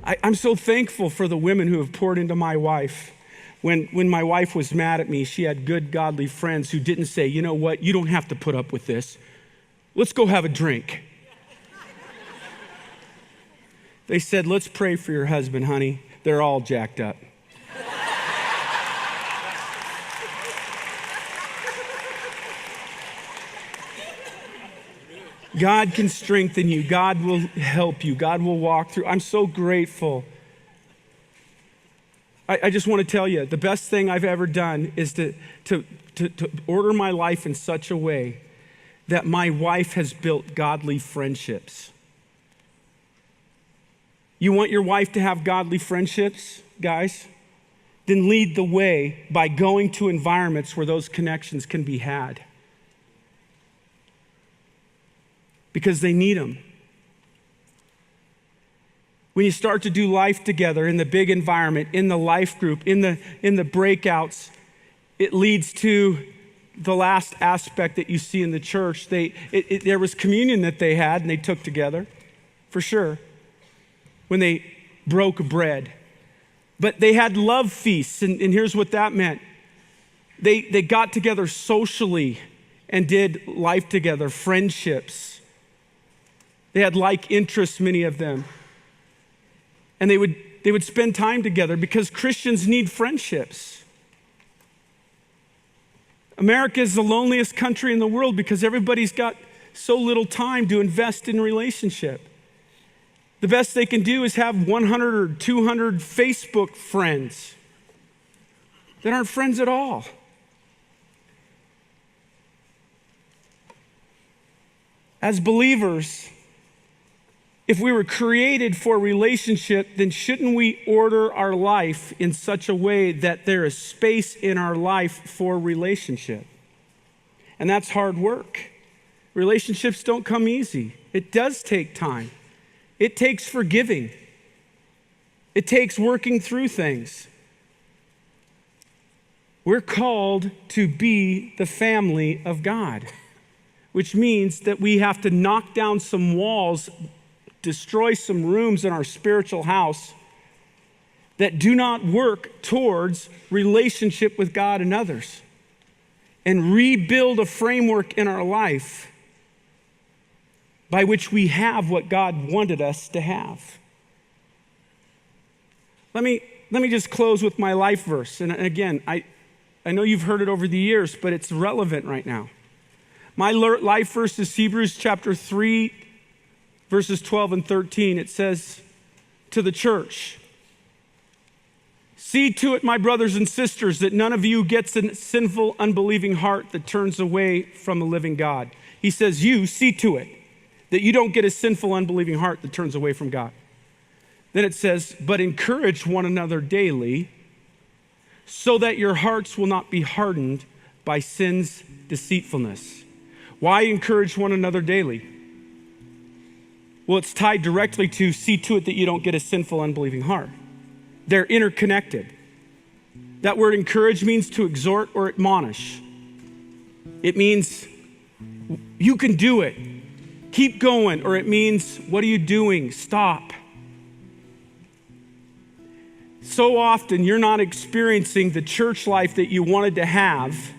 I'm so thankful for the women who have poured into my wife. When my wife was mad at me, she had good, godly friends who didn't say, you know what, you don't have to put up with this. Let's go have a drink. They said, let's pray for your husband, honey. They're all jacked up. God can strengthen you. God will help you. God will walk through. I'm so grateful. I just want to tell you, the best thing I've ever done is to order my life in such a way that my wife has built godly friendships. You want your wife to have godly friendships, guys? Then lead the way by going to environments where those connections can be had. Because they need them. When you start to do life together in the big environment, in the life group, in the breakouts, it leads to the last aspect that you see in the church. There was communion that they had and they took together, for sure, when they broke bread. But they had love feasts, and here's what that meant. They got together socially and did life together, friendships. They had like interests, many of them. And they would spend time together because Christians need friendships. America is the loneliest country in the world because everybody's got so little time to invest in relationship. The best they can do is have 100 or 200 Facebook friends that aren't friends at all. As believers, if we were created for relationship, then shouldn't we order our life in such a way that there is space in our life for relationship? And that's hard work. Relationships don't come easy. It does take time. It takes forgiving. It takes working through things. We're called to be the family of God, which means that we have to knock down some walls, destroy some rooms in our spiritual house that do not work towards relationship with God and others, and rebuild a framework in our life by which we have what God wanted us to have. Let me just close with my life verse. And again, I know you've heard it over the years, but it's relevant right now. My life verse is Hebrews chapter 3, verses 12 and 13. It says to the church, "See to it, my brothers and sisters, that none of you gets a sinful, unbelieving heart that turns away from a living God." He says, you see to it that you don't get a sinful, unbelieving heart that turns away from God. Then it says, "But encourage one another daily, so that your hearts will not be hardened by sin's deceitfulness." Why encourage one another daily? Well, it's tied directly to see to it that you don't get a sinful, unbelieving heart. They're interconnected. That word encourage means to exhort or admonish. It means you can do it. Keep going. Or it means, what are you doing? Stop. So often you're not experiencing the church life that you wanted to have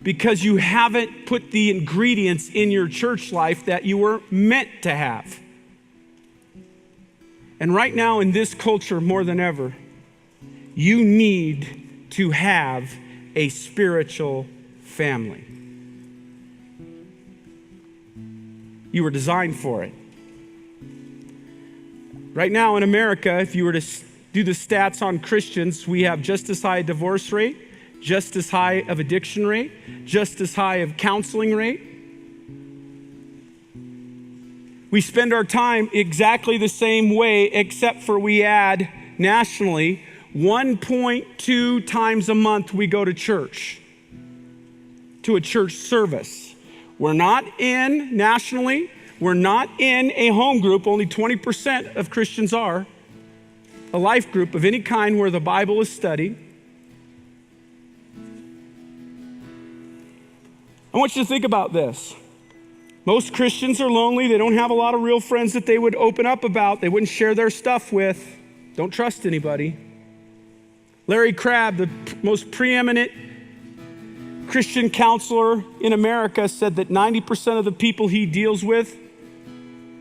because you haven't put the ingredients in your church life that you were meant to have. And right now in this culture more than ever, you need to have a spiritual family. You were designed for it. Right now in America, if you were to do the stats on Christians, we have just as high a divorce rate, just as high of addiction rate, just as high of counseling rate. We spend our time exactly the same way, except for we add nationally 1.2 times a month we go to church, to a church service. We're not in nationally, we're not in a home group, only 20% of Christians are, a life group of any kind where the Bible is studied. I want you to think about this. Most Christians are lonely. They don't have a lot of real friends that they would open up about. They wouldn't share their stuff with. Don't trust anybody. Larry Crabb, the most preeminent Christian counselor in America, said that 90% of the people he deals with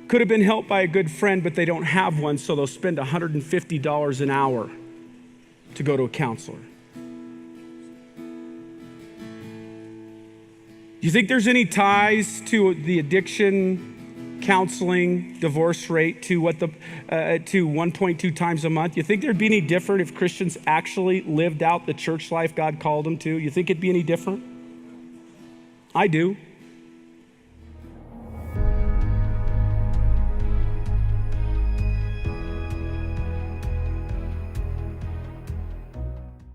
could have been helped by a good friend, but they don't have one, so they'll spend $150 an hour to go to a counselor. Do you think there's any ties to the addiction, counseling, divorce rate to 1.2 times a month? You think there'd be any different if Christians actually lived out the church life God called them to? You think it'd be any different? I do.